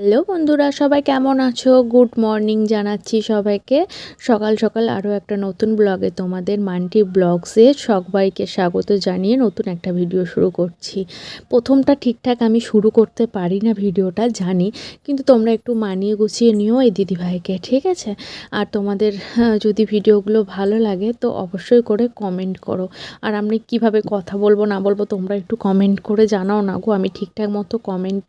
Hello বন্ধুরা, সবাই কেমন আছো? গুড মর্নিং জানাচ্ছি সবাইকে। সকাল সকাল আরও একটা নতুন ব্লগে তোমাদের মান্টি ব্লগসে সবাইকে স্বাগত জানিয়ে নতুন একটা ভিডিও শুরু করছি। প্রথমটা ঠিকঠাক আমি শুরু করতে পারি না, ভিডিওটা জানি, কিন্তু তোমরা একটু মানিয়ে গুছিয়ে নিও এই দিদিভাইকে, ঠিক আছে? আর তোমাদের যদি ভিডিওগুলো ভালো লাগে তো অবশ্যই করে কমেন্ট করো। আর আমি কিভাবে কথা বলবো না বলবো তোমরা একটু কমেন্ট করে জানাও না গো। আমি ঠিকঠাক মতো কমেন্ট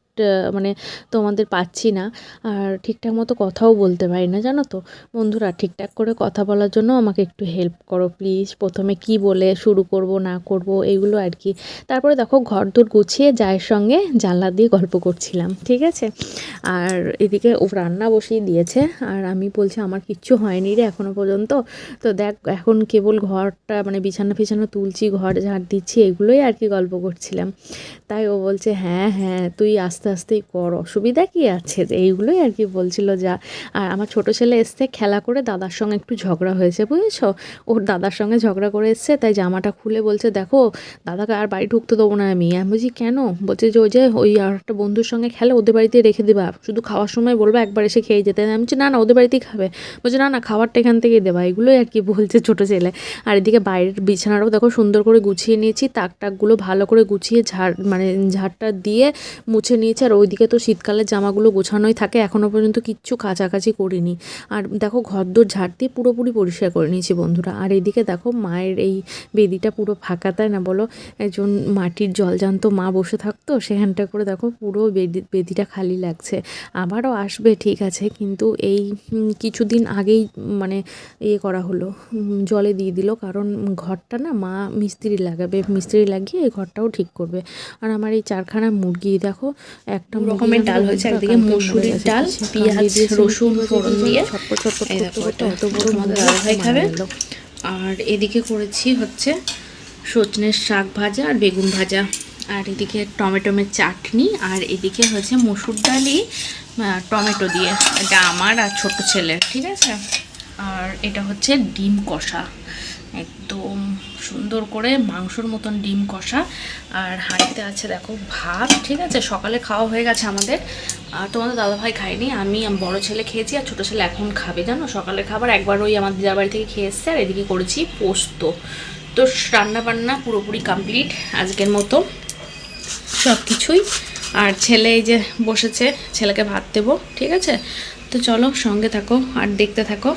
মানে তোমাদের পাচ্ছি না, আর ঠিকঠাক মতো কথাও বলতে পারি না, জানো তো বন্ধুরা। ঠিকঠাক করে কথা বলার জন্য আমাকে একটু হেল্প করো প্লিজ। প্রথমে কি বলে শুরু করব না করব এগুলো আর কি। তারপরে দেখো ঘরদোর গুছিয়ে জায়ের সঙ্গে জানলা দিয়ে গল্প করছিলাম, ঠিক আছে? আর এদিকে ও রান্না বসিয়ে দিয়েছে, আর আমি বলছি আমার কিচ্ছু হয়নি রে এখনও পর্যন্ত। তো দেখ এখন কেবল ঘরটা মানে বিছানা ফিছানা তুলছি, ঘর ঝাড় দিচ্ছি, এগুলোই আর কি গল্প করছিলাম। তাই ও বলছে হ্যাঁ হ্যাঁ তুই আস্তে আস্তেই কর, অসুবিধা কি আছে, এইগুলোই আর কি বলছিল যা। আর আমার ছোটো ছেলে এসছে খেলা করে, দাদার সঙ্গে একটু ঝগড়া হয়েছে বুঝেছো। ওর দাদার সঙ্গে ঝগড়া করে এসছে, তাই জামাটা খুলে বলছে দেখো দাদাকে আর বাড়ি ঢুকতে দেবো না আমি। আমি বলছি কেন? বলছে যে ওই যে ওই আর একটা বন্ধুর সঙ্গে খেলে, ওদের বাড়িতে রেখে দেবা, শুধু খাওয়ার সময় বলবা একবার এসে খেয়ে যেতে। আমি বলছি না না ওদের বাড়িতেই খাবে। বলছে না না খাবারটা এখান থেকেই দেবা। এগুলোই আর কি বলছে ছোটো ছেলে। আর এদিকে বাইরের বিছানাটাও দেখো সুন্দর করে গুছিয়ে নিয়েছি, তাক টাকগুলো ভালো করে গুছিয়ে ঝাড়টা দিয়ে মুছে নিয়েছে। আর ওইদিকে তো শীতকালের জামাগুলো গোছানোই থাকে, এখনও পর্যন্ত কিচ্ছু কাচাকাচি করিনি। আর দেখো ঘরদোর ঝাড় দিয়ে পুরোপুরি পরিষ্কার করে নিয়েছি বন্ধুরা। আর এইদিকে দেখো মায়ের এই বেদিটা পুরো ফাঁকা, তাই না বলো? একজন মাটির জলজান্ত মা বসে থাকতো, সেখানটা করে দেখো পুরো বেদিটা খালি লাগছে। আবারও আসবে ঠিক আছে, কিন্তু এই কিছুদিন আগেই মানে করা হলো, জলে দিয়ে দিল, কারণ ঘরটা না মা মিস্ত্রি লাগাবে, মিস্ত্রি লাগিয়ে এই ঘরটাও ঠিক করবে। আর আমার এই চারখানা মুরগি দেখো, একটা রকমের ডাল হয়েছে, একদিকে মসুরির ডাল, পেঁয়াজ রসুন ফোড়ন দিয়ে অত বড় দাদাভাই খাবে। আর এদিকে করেছি হচ্ছে সজনের শাক ভাজা আর বেগুন ভাজা, আর এদিকে টমেটোমের চাটনি, আর এদিকে হচ্ছে মসুর ডালই টমেটো দিয়ে, এটা আমার আর ছোট ছেলের, ঠিক আছে। আর এটা হচ্ছে ডিম কষা, একদম সুন্দর করে মাংসর মতন ডিম কষা। আর হাঁড়িতে আছে দেখো ভাত, ঠিক আছে। সকালে খাওয়া হয়ে গেছে আমাদের, আর তোমাদের দাদাভাই খায়নি, আমি বড় ছেলে খেয়েছি আর ছোটো ছেলে এখন খাবে, জানো। সকালের খাবার একবার ওই আমার দিদার বাড়ি থেকে খেয়ে এসছে। আর এদিকে করেছি পোস্ত। তো রান্না বান্না পুরোপুরি কমপ্লিট আজকের মতো সব কিছুই। আর ছেলে এই যে বসেছে, ছেলেকে ভাত দেবো, ঠিক আছে। তো চলো সঙ্গে থাকো আর দেখতে থাকো।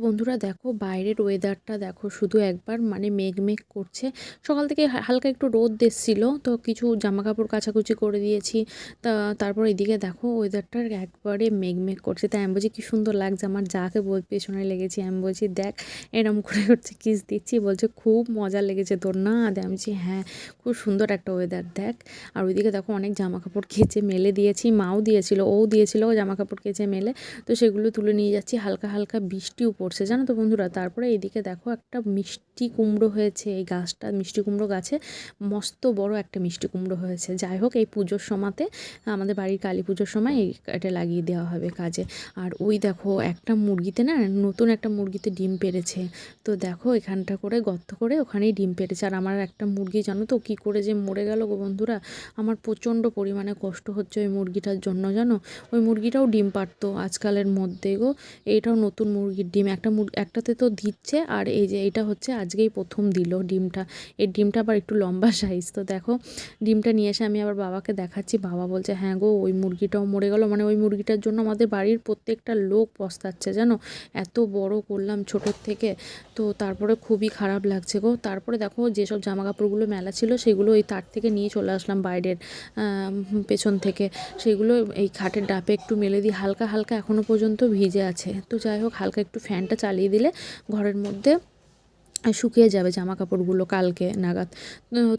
বন্ধুরা দেখো বাইরের ওয়েদারটা দেখো, শুধু একবার মানে মেঘ মেঘ করছে। সকাল থেকে হালকা একটু রোদ দিচ্ছিল, তো কিছু জামা কাপড় কাচাকুচি করে দিয়েছি। তারপর এদিকে দেখো ওয়েদারটা একবারে মেঘ মেঘ করছে। তাই আমি বলছি কী সুন্দর লাগছে, আমার যাকে পেছনে লেগেছি, আমি বলছি দেখ এরম করে হচ্ছে কিস দিচ্ছি, বলছে খুব মজা লেগেছে তোর না। আমি বলছি হ্যাঁ খুব সুন্দর একটা ওয়েদার দেখ। আর ওইদিকে দেখো অনেক জামা কাপড় কেচে মেলে দিয়েছি, মাও দিয়েছিল, ও দিয়েছিল জামা কাপড় কেচে মেলে, তো সেগুলো তুলে নিয়ে যাচ্ছি। হালকা হালকা বৃষ্টিও পড়ছে, জানো তো বন্ধুরা। তারপরে এইদিকে দেখো একটা মিষ্টি কুমড়ো হয়েছে, এই গাছটা মিষ্টি কুমড়ো গাছে মস্ত বড় একটা মিষ্টি কুমড়ো হয়েছে। যাই হোক এই পুজোর সময়তে, আমাদের বাড়ির কালী পুজোর সময় এটা লাগিয়ে দেওয়া হবে কাজে। আর ওই দেখো একটা মুরগিতে না, নতুন একটা মুরগিতে ডিম পেড়েছে। তো দেখো এখানটা করে গর্ত করে ওখানেই ডিম পেড়েছে। আর আমার একটা মুরগি জানো তো কী করে যে মরে গেল গো বন্ধুরা, আমার প্রচণ্ড পরিমাণে কষ্ট হচ্ছে ওই মুরগিটার জন্য, জানো। ওই মুরগিটাও ডিম পাড়তো আজকালের মধ্যে গো, এইটাও নতুন মুরগির ডিম। একটাতে তো দিচ্ছে। আর এই যে এটা হচ্ছে আজকেই প্রথম দিল ডিমটা। এই ডিমটা আবার একটু লম্বা সাইজ। তো দেখো ডিমটা নিয়ে এসে আমি আবার বাবাকে দেখাচ্ছি। বাবা বলছে হ্যাঁ গো ওই মুরগিটাও মরে গেল, মানে ওই মুরগিটার জন্য আমাদের বাড়ির প্রত্যেকটা লোক পস্তাচ্ছে জানো, এত বড় করলাম ছোটোর থেকে। তো তারপরে খুবই খারাপ লাগছে গো। তারপরে দেখো যেসব জামা কাপড়গুলো মেলা ছিল সেগুলো ওই তার থেকে নিয়ে চলে আসলাম বাইরের পেছন থেকে, সেগুলো এই খাটের ডাপে একটু মেলে দিই, হালকা হালকা এখনও পর্যন্ত ভিজে আছে। তো যাই হোক হালকা একটু ফ্যানটা চালিয়ে দিলে ঘরের মধ্যে শুকিয়ে যাবে জামা কাপড়গুলো কালকে নাগাদ।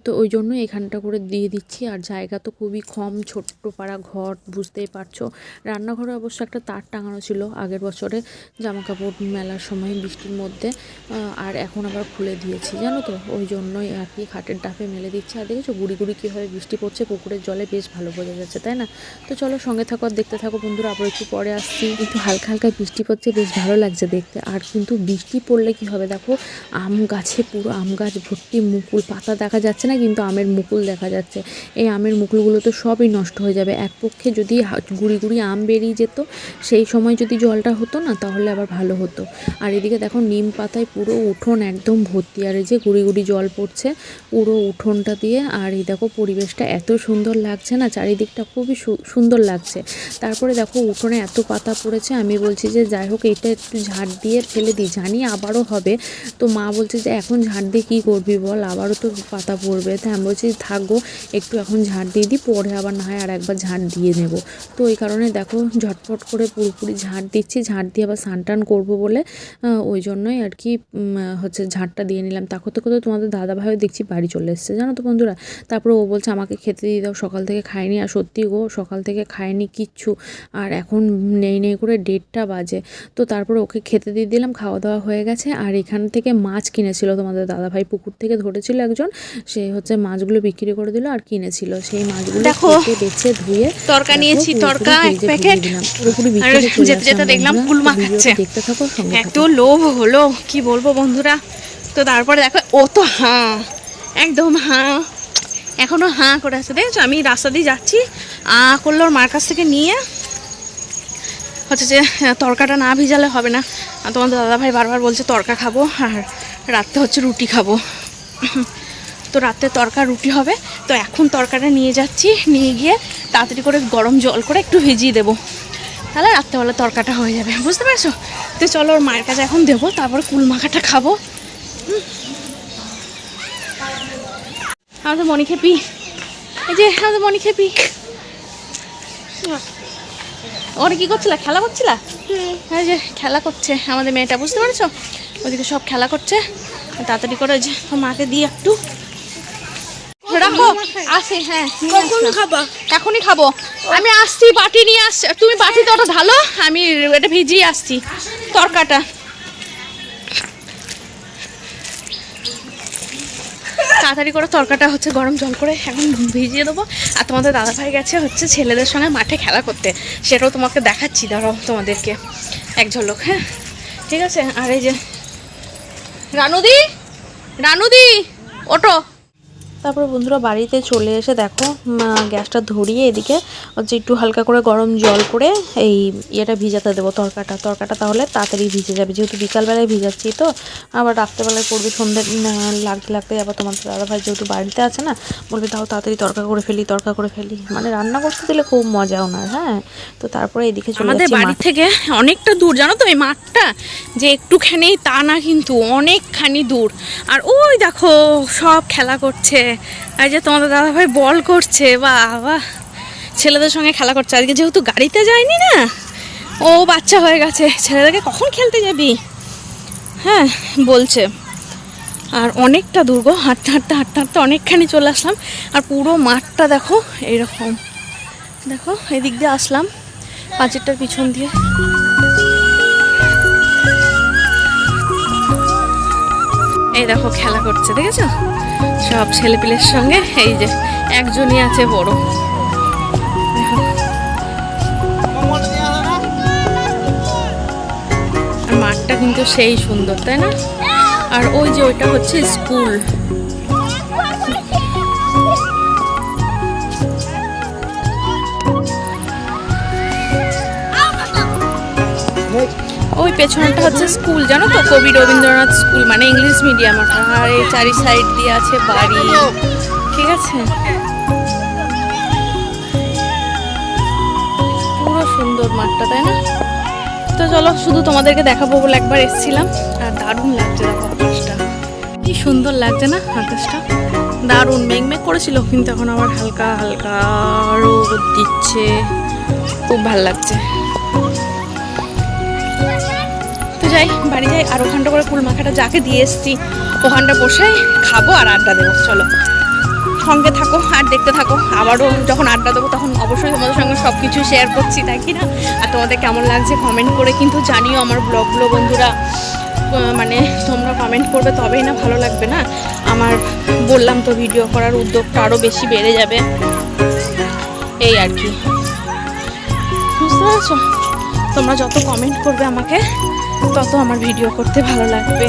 তো ওই জন্য এখানটা করে দিয়ে দিচ্ছি। আর জায়গা তো খুবই কম, ছোট্ট পাড়া ঘর, বুঝতেই পারছো। রান্নাঘরে অবশ্য একটা তার টাঙানো ছিল আগের বছরে জামা কাপড় মেলার সময় বৃষ্টির মধ্যে, আর এখন আবার খুলে দিয়েছি জানো তো, ওই জন্যই আর কি খাটের ডাপে মেলে দিচ্ছি। আর দেখেছো গুড়ি গুড়ি কীভাবে বৃষ্টি পড়ছে পুকুরের জলে, বেশ ভালো বোঝা যাচ্ছে তাই না। তো চলো সঙ্গে থাকো আর দেখতে থাকো বন্ধুরা, আবার একটু পরে আসছি। একটু হালকা হালকা বৃষ্টি পড়ছে, বেশ ভালো লাগছে দেখতে। আর কিন্তু বৃষ্টি পড়লে কি হবে দেখো, আম গাছে পুরো আম গাছ ভর্তি মুকুল, পাতা দেখা যাচ্ছে না কিন্তু আমের মুকুল দেখা যাচ্ছে। এই আমের মুকুলগুলো তো সবই নষ্ট হয়ে যাবে। এক পক্ষে যদি গুড়ি গুড়ি আম বেরিয়ে যেত সেই সময় যদি জলটা হতো না তাহলে আবার ভালো হতো। আর এদিকে দেখো নিম পাতায় পুরো উঠোন একদম ভর্তি, আর এই যে গুড়ি গুড়ি জল পড়ছে পুরো উঠোনটা দিয়ে। আর এই দেখো পরিবেশটা এত সুন্দর লাগছে না, চারিদিকটা খুবই সুন্দর লাগছে। তারপরে দেখো উঠোনে এত পাতা পড়েছে, আমি বলছি যে যাই হোক এটা একটু ঝাড় দিয়ে ফেলে দিই, জানি আবারও হবে। তো মা বলছে যে এখন ঝাড় দিয়ে কী করবি বল, আবারও তো পাতা পড়বে। তাই আমি বলছি থাকবো একটু এখন ঝাড় দিয়ে দিই, পরে আবার না হয় আর একবার ঝাড় দিয়ে নেব। তো এই কারণে দেখো ঝটপট করে পুরোপুরি ঝাড় দিচ্ছি, ঝাড় দিয়ে আবার স্নান টান করবো বলে ওই জন্যই আর কি হচ্ছে ঝাড়টা দিয়ে নিলাম। তা করতে করতে তোমাদের দাদাভাইও দেখছি বাড়ি চলে এসছে জানো তো বন্ধুরা। তারপরে ও বলছে আমাকে খেতে দিয়ে দাও, সকাল থেকে খাইনি। আর সত্যি গো সকাল থেকে খাইনি কিচ্ছু, আর এখন নেই করে 1:30 বাজে। তো তারপরে ওকে খেতে দিয়ে দিলাম, খাওয়া দাওয়া হয়ে গেছে। আর এখান থেকে মাছ কিনেছিল তোমাদের দাদাভাই, পুকুর থেকে ধরেছিল একজন, সে হচ্ছে মাছগুলো বিক্রি করে দিল আর কিনেছিল সেই মাছগুলো কেটে বেছে ধুয়ে তরকা নিয়েছি, তরকা এক প্যাকেট। পুরোপুরি যেতে যেতে দেখলাম কুল মাখাচ্ছে, দেখতে থাকো সঙ্গে এত লোভ হলো কি বলবো বন্ধুরা। তো তারপরে দেখো ও তো হাঁ, একদম হাঁ, এখনো হাঁ করে আছে দেখছো। আমি রাস্তা দিয়ে যাচ্ছি, করলো ওর মার কাছ থেকে নিয়ে হচ্ছে যে তরকাটা না ভিজালে হবে না। তোমাদের দাদাভাই বারবার বলছে তরকা খাবো, আর রাত্রে হচ্ছে রুটি খাবো। তো রাত্রে তরকা রুটি হবে। তো এখন তরকাটা নিয়ে যাচ্ছি, নিয়ে গিয়ে তাড়াতাড়ি করে গরম জল করে একটু ভিজিয়ে দেবো, তাহলে রাত্রেবেলা তরকাটা হয়ে যাবে, বুঝতে পারছো। তো চলো ওর মায়ের কাছে এখন দেবো, তারপরে কুল মাখাটা খাবো। আমাদের মনি খেপি, এই যে আমাদের মনি খেপি, ওরা কি করছিল, খেলা করছিল? হ্যাঁ যে খেলা করছে আমাদের মেয়েটা, বুঝতে পারছো। ওদিকে সব খেলা করছে, তাড়াতাড়ি করে যে মাকে দিয়ে একটু রাখো আসে। হ্যাঁ এখনই খাবো, আমি আসছি, বাটি নিয়ে আসছি। তুমি বাটিতে ওটা ঢালো, আমি এটা ভিজিয়ে আসছি তরকাটা। তাড়াতাড়ি করে তরকাটা হচ্ছে গরম জল করে এখন ভিজিয়ে দেবো। আর তোমাদের দাদাভাই গেছে হচ্ছে ছেলেদের সঙ্গে মাঠে খেলা করতে, সেটাও তোমাকে দেখাচ্ছি, দাঁড়াও তোমাদেরকে এক ঝলক। হ্যাঁ ঠিক আছে। আর এই যে রানুদি ওটো। তারপরে বন্ধুরা বাড়িতে চলে এসে দেখো গ্যাসটা ধরিয়ে এদিকে হচ্ছে একটু হালকা করে গরম জল করে এই ইয়েটা ভিজাতে দেবো তরকাটা, তাহলে তাড়াতাড়ি ভিজে যাবে। যেহেতু বিকালবেলায় ভিজাচ্ছি তো আবার রাত্রেবেলায় করবে, সন্ধ্যে লাগতে আবার তোমাদের দাদাভাই যেহেতু বাড়িতে আছে না, বলবে তাও তাড়াতাড়ি তরকা করে ফেলি, মানে রান্না করতে দিলে খুব মজা ওনার। হ্যাঁ তো তারপরে এদিকে চলে আমাদের বাড়ি থেকে অনেকটা দূর জানো তো এই মাঠটা, যে একটুখানি তা না কিন্তু অনেকখানি দূর। আর ওই দেখো সব খেলা করছে, আর যে তোমাদের দাদাভাই বল করছে, বাবা ছেলেদের সঙ্গে খেলা করছে। আজকে যেহেতু গাড়িতে যায়নি না, ও বাচ্চা হয়ে গেছে, ছেলেদেরকে কখন খেলতে যাবি হ্যাঁ বলছে। আর অনেকটা দূর গো, হাঁটতে অনেকখানি চলে আসলাম। আর পুরো মাঠটা দেখো এইরকম, দেখো এদিক দিয়ে আসলাম পাঁচিরটার পিছন দিয়ে। এই দেখো খেলা করছে, দেখেছো সব ছেলেপিলের সঙ্গে। এই যে একজনই আছে বড়, আর মাঠটা কিন্তু সেই সুন্দর তাই না। আর ওই যে ওইটা হচ্ছে স্কুল। ওই পেছনটা হচ্ছে স্কুল, জানো তো, কবি রবীন্দ্রনাথ স্কুল, মানে ইংলিশ মিডিয়াম ওটা। আর এই চারি সাইড দিয়ে আছে বাড়ি, ঠিক আছে। পুরো সুন্দর মাঠটা, তাই না? তো চলো, শুধু তোমাদেরকে দেখাবো বলে একবার এসেছিলাম। আর দারুণ লাগছে দেখো আকাশটা, কি সুন্দর লাগছে না আকাশটা, দারুণ। মেঘমেঘ করেছিল, কিন্তু এখন আবার হালকা হালকা রোদ দিচ্ছে, খুব ভালো লাগছে। তো যাই, বাড়ি যাই, আর ওখানটা করে ফুল মাখাটা যাকে দিয়ে এসছি ওখানটা বসে খাবো আর আড্ডা দেবো। চলো সঙ্গে থাকো আর দেখতে থাকো। আবারও যখন আড্ডা দেবো তখন অবশ্যই তোমাদের সঙ্গে সব কিছু শেয়ার করছি, তাই কি না? আর তোমাদের কেমন লাগছে কমেন্ট করে কিন্তু জানিও আমার ব্লগগুলো বন্ধুরা। মানে তোমরা কমেন্ট করবে তবেই না ভালো লাগবে না আমার। বললাম তো, ভিডিও করার উদ্যোগটা আরও বেশি বেড়ে যাবে, এই আর কি, বুঝতে পারছো? তোমরা যত কমেন্ট করবে আমাকে তত আমার ভিডিও করতে ভালো লাগবে।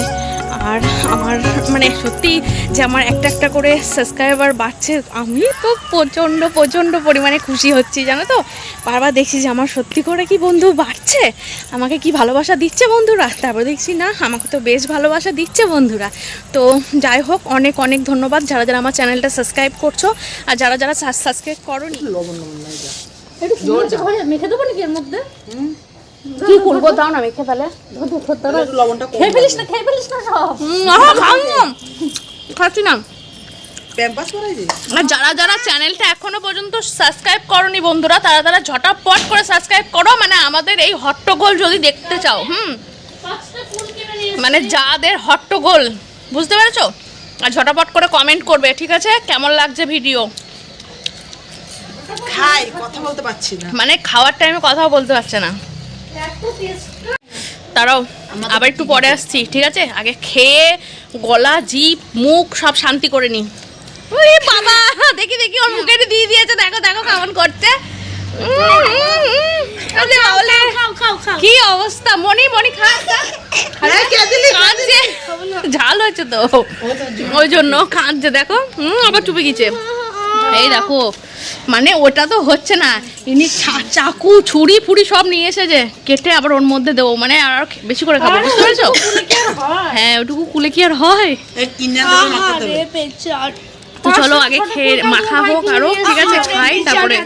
আর আমার মানে সত্যি যে আমার একটা একটা করে সাবস্ক্রাইবার বাড়ছে, আমি তো প্রচণ্ড প্রচণ্ড পরিমাণে খুশি হচ্ছি, জানো তো। বারবার দেখছি যে আমার সত্যি করে কি বন্ধু বাড়ছে, আমাকে কি ভালোবাসা দিচ্ছে বন্ধুরা। তারপর দেখছি না, আমাকে তো বেশ ভালোবাসা দিচ্ছে বন্ধুরা। তো যাই হোক, অনেক অনেক ধন্যবাদ যারা যারা আমার চ্যানেলটা সাবস্ক্রাইব করছো, আর যারা যারা সাবস্ক্রাইব করোনি। মেখে দেবো নাকি এর মধ্যে? কি করবো, দাও না মেখে ফেলে। খেয়ে ফেলিস না, খেয়ে ফেলিস না সব। খাচ্ছি না। আর যারা যারা চ্যানেলটা এখনো পর্যন্ত সাবস্ক্রাইব করোনি বন্ধুরা, তারা তারা ঝটাপট করে সাবস্ক্রাইব করো। মানে আমাদের এই হট্টগোল যদি দেখতে চাও, মানে যাদের হট্টগোল, বুঝতে পেরেছো? আর ঝটাপট করে কমেন্ট করবে, ঠিক আছে? কেমন লাগছে ভিডিও? খাই, কথা বলতে পারছি না, মানে খাওয়ার টাইমে কথা বলতে পারছে না। তারাও আবার একটু পরে আসছি, ঠিক আছে? আগে খেয়ে গলা, জিভ, মুখ সব শান্তি করে নি। ওরে বাবা, দেখি দেখি ওর মুখে দিয়ে দিয়েছে, দেখো দেখো কেমন করছে। কি অবস্থা, মনি মনি খা, ঝাল হয়েছে তো ওই জন্য কাঁদছে, দেখো। আবার চুপে গেছে, এই দেখো। মানে ওটা তো হচ্ছে না, ইনি চাকু ছুরি ফুড়ি সব নিয়ে এসেছে, কেটে আবার ওর মধ্যে দেবো, মানে আর বেশি করে খাবো, বুঝতে পেরেছো? হ্যাঁ, ওটুকু কুলে কি আর হয়? তো চলো আগে খেয়ে মাখা হোক আরো, ঠিক আছে? খাই, তারপরে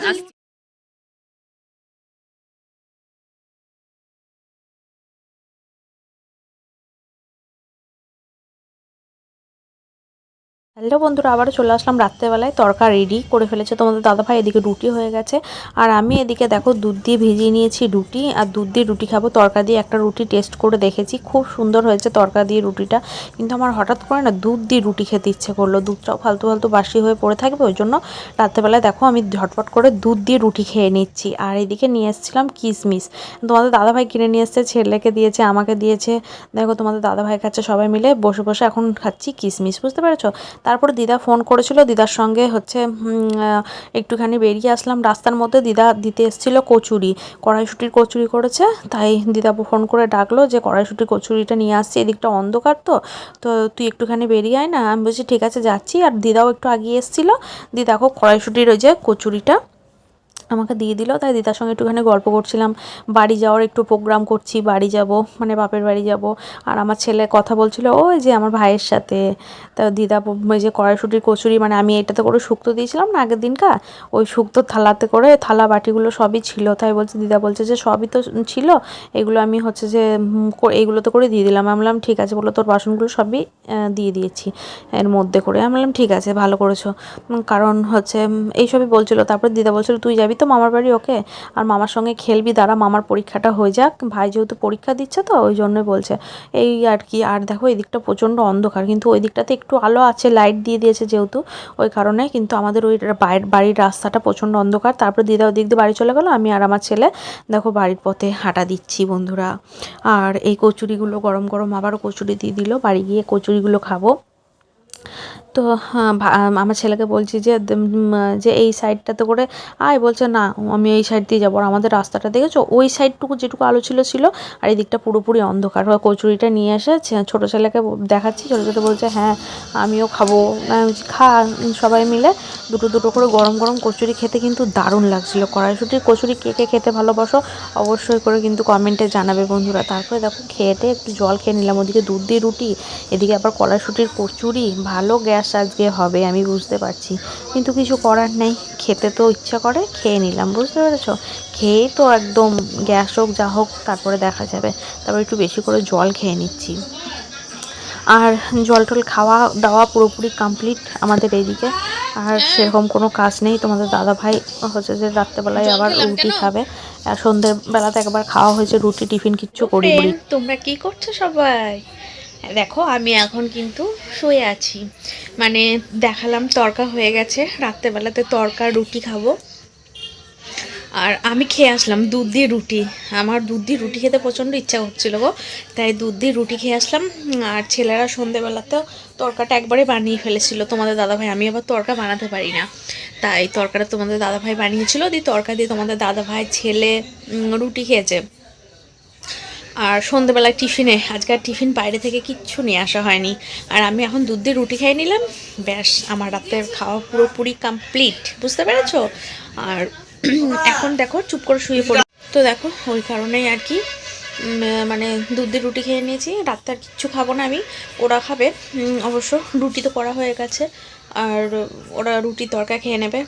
হ্যালো বন্ধুরা, আবারও চলে আসলাম রাত্রেবেলায়। তড়কা রেডি করে ফেলেছে তোমাদের দাদাভাই, এদিকে রুটি হয়ে গেছে। আর আমি এদিকে দেখো দুধ দিয়ে ভিজিয়ে নিয়েছি রুটি, আর দুধ দিয়ে রুটি খাবো। তড়কা দিয়ে একটা রুটি টেস্ট করে দেখেছি, খুব সুন্দর হয়েছে তড়কা দিয়ে রুটিটা। কিন্তু আমার হঠাৎ করে না দুধ দিয়ে রুটি খেতে ইচ্ছে করলো, দুধটাও ফালতু ফালতু বাসি হয়ে পড়ে থাকবে, ওই জন্য রাত্রেবেলায় দেখো আমি ঝটপট করে দুধ দিয়ে রুটি খেয়ে নিচ্ছি। আর এদিকে নিয়ে এসেছিলাম কিশমিশ, তোমাদের দাদাভাই কিনে নিয়ে এসছে, ছেলেকে দিয়েছে, আমাকে দিয়েছে। দেখো তোমাদের দাদাভাইয়ের কাছে সবাই মিলে বসে বসে এখন খাচ্ছি কিশমিশ, বুঝতে পেরেছো? তারপর দিদা ফোন করেছিল, দিদার সঙ্গে হচ্ছে একটুখানি বেরিয়ে আসলাম রাস্তার মধ্যে। দিদা দিতে এসেছিলো কচুরি, কড়াইশুঁটির কচুরি করেছে, তাই দিদা ফোন করে ডাকলো যে কড়াইশুঁটির কচুরিটা নিয়ে আসছি, এদিকটা অন্ধকার তো তো তুই একটুখানি বেরিয়ে আয় না। আমি বলছি ঠিক আছে যাচ্ছি। আর দিদাও একটু আগিয়ে এসেছিলো, দিদা কড়াইশুঁটির ওই যে কচুরিটা আমাকে দিয়ে দিল, তাই দিদার সঙ্গে একটুখানি গল্প করছিলাম। বাড়ি যাওয়ার একটু প্রোগ্রাম করছি, বাড়ি যাব, মানে বাপের বাড়ি যাব। আর আমার ছেলে কথা বলছিল ওই যে আমার ভাইয়ের সাথে। তা দিদা ওই যে কড়াইশুঁটির কচুরি, মানে আমি এটাতে করে শুক্তো দিয়েছিলাম না আগের দিনকা, ওই শুক্তো থালাতে করে, থালা বাটিগুলো সবই ছিল, তাই বলছে দিদা বলছে যে সবই তো ছিল, এগুলো আমি হচ্ছে যে এইগুলোতে করে দিয়ে দিলাম। আমি বললাম ঠিক আছে, বললো তোর বাসনগুলো সবই দিয়ে দিয়েছি এর মধ্যে করে। আমি বললাম ঠিক আছে, ভালো করেছো, কারণ হচ্ছে এইসবই বলছিল। তারপর দিদা বলছিল তুই যাবি তো মামার বাড়ি, ওকে আর মামার সঙ্গে খেলবি, দাঁড়া মামার পরীক্ষাটা হয়ে যাক, ভাই যেহেতু পরীক্ষা দিচ্ছে তো ওই জন্যই বলছে, এই আর কি। আর দেখো এই দিকটা প্রচণ্ড অন্ধকার, কিন্তু ওই দিকটাতে একটু আলো আছে, লাইট দিয়ে দিয়েছে যেহেতু, ওই কারণে। কিন্তু আমাদের ওই বাড়ির রাস্তাটা প্রচণ্ড অন্ধকার। তারপর দিদা ওই দিক দিয়ে বাড়ি চলে গেলো, আমি আর আমার ছেলে দেখো বাড়ির পথে হাঁটা দিচ্ছি বন্ধুরা। আর এই কচুরিগুলো গরম গরম আবারও কচুরি দিয়ে দিল, বাড়ি গিয়ে কচুরিগুলো খাবো। তো আমার ছেলেকে বলছি যে এই সাইডটাতে করে আয়, বলছে না আমি এই সাইড দিয়ে যাবো। আর আমাদের রাস্তাটা দেখেছো, ওই সাইডটুকু যেটুকু আলো ছিল আর এই দিকটা পুরোপুরি অন্ধকার। কচুরিটা নিয়ে এসে ছোটো ছেলেকে দেখাচ্ছি, ছোটো ছোটো বলছে হ্যাঁ আমিও খাবো। খা সবাই মিলে দুটো দুটো করে গরম গরম কচুরি খেতে কিন্তু দারুণ লাগছিলো। কড়াইশুঁটির কচুরি কে কে খেতে ভালোবাসো অবশ্যই করে কিন্তু কমেন্টে জানাবে বন্ধুরা। তারপরে দেখো খেয়েটে একটু জল খেয়ে নিলাম, ওদিকে দুধ দিয়ে রুটি, এদিকে আবার কড়াইশুঁটির কচুরি। ভালো গ্যাস আজকে হবে আমি বুঝতে পারছি, কিন্তু কিছু করার নেই, খেতে তো ইচ্ছা করে খেয়ে নিলাম, বুঝতে পেরেছো। খেয়েই তো একদম গ্যাস হোক যা হোক তারপরে দেখা যাবে। তারপর একটু বেশি করে জল খেয়ে নিচ্ছি। আর জল টল খাওয়া দাওয়া পুরোপুরি কমপ্লিট আমাদের এইদিকে। আর সেরকম কোনো কাজ নেই। তোমাদের দাদা ভাই হচ্ছে যে রাত্রেবেলায় আবার রুটি খাবে, আর সন্ধ্যেবেলাতে একবার খাওয়া হয়েছে রুটি, টিফিন কিচ্ছু করিনি। তোমরা কি করছো সবাই? দেখো আমি এখন কিন্তু শুয়ে আছি, মানে দেখালাম তরকা হয়ে গেছে, রাত্রেবেলাতে তরকা রুটি খাবো। আর আমি খেয়ে আসলাম দুধ দিয়ে রুটি, আমার দুধ দিয়ে রুটি খেতে প্রচণ্ড ইচ্ছা হচ্ছিলো গো, তাই দুধ দিয়ে রুটি খেয়ে আসলাম। আর ছেলেরা সন্ধেবেলাতেও তরকাটা একবারে বানিয়ে ফেলেছিল তোমাদের দাদাভাই, আমি আবার তরকা বানাতে পারি না, তাই তরকাটা তোমাদের দাদাভাই বানিয়েছিল, দিয়ে তরকা দিয়ে তোমাদের দাদাভাই ছেলে রুটি খেয়েছে। আর সন্ধ্যেবেলায় টিফিনে আজকে আর টিফিন বাইরে থেকে কিচ্ছু নিয়ে আসা হয়নি, আর আমি এখন দুধ দিয়ে রুটি খেয়ে নিলাম, ব্যাস আমার রাতের খাওয়া পুরোপুরি কমপ্লিট, বুঝতে পেরেছো। আর এখন দেখো চুপ করে শুয়ে পড়ি, তো দেখো ওই কারণেই আর কি মানে দুধ দিয়ে রুটি খেয়ে নিয়েছি, রাতে আর কিচ্ছু খাবো না আমি, ওরা খাবে অবশ্য, রুটি তো করা হয়ে গেছে, আর ওরা রুটি তরকা খেয়ে নেবে।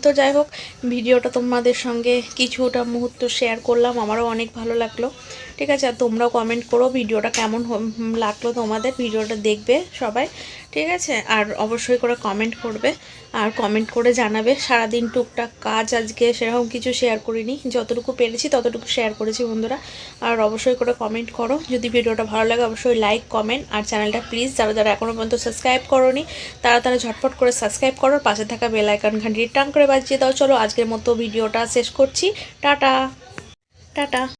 তো যাই হোক, ভিডিওটা তোমাদের সঙ্গে কিছুটা মুহূর্ত শেয়ার করলাম, আমারও অনেক ভালো লাগলো, ঠিক আছে। আর তোমরাও কমেন্ট করো ভিডিওটা কেমন লাগলো তোমাদের, ভিডিওটা দেখবে সবাই, ঠিক আছে। আর অবশ্যই করে কমেন্ট করবে, আর কমেন্ট করে জানাবে। সারাদিন টুকটাক কাজ আজকে সেরকম কিছু শেয়ার করিনি, যতটুকু পেরেছি ততটুকু শেয়ার করেছি বন্ধুরা। আর অবশ্যই করে কমেন্ট করো, যদি ভিডিওটা ভালো লাগে অবশ্যই লাইক কমেন্ট, আর চ্যানেলটা প্লিজ যারা যারা এখনও পর্যন্ত সাবস্ক্রাইব করোনি তারা তারা ঝটপট করে সাবস্ক্রাইব করো, পাশে থাকা বেল আইকন ঘন্টি টাং করে বাজিয়ে দাও। চলো আজকের মতো ভিডিওটা শেষ করছি, টাটা টাটা।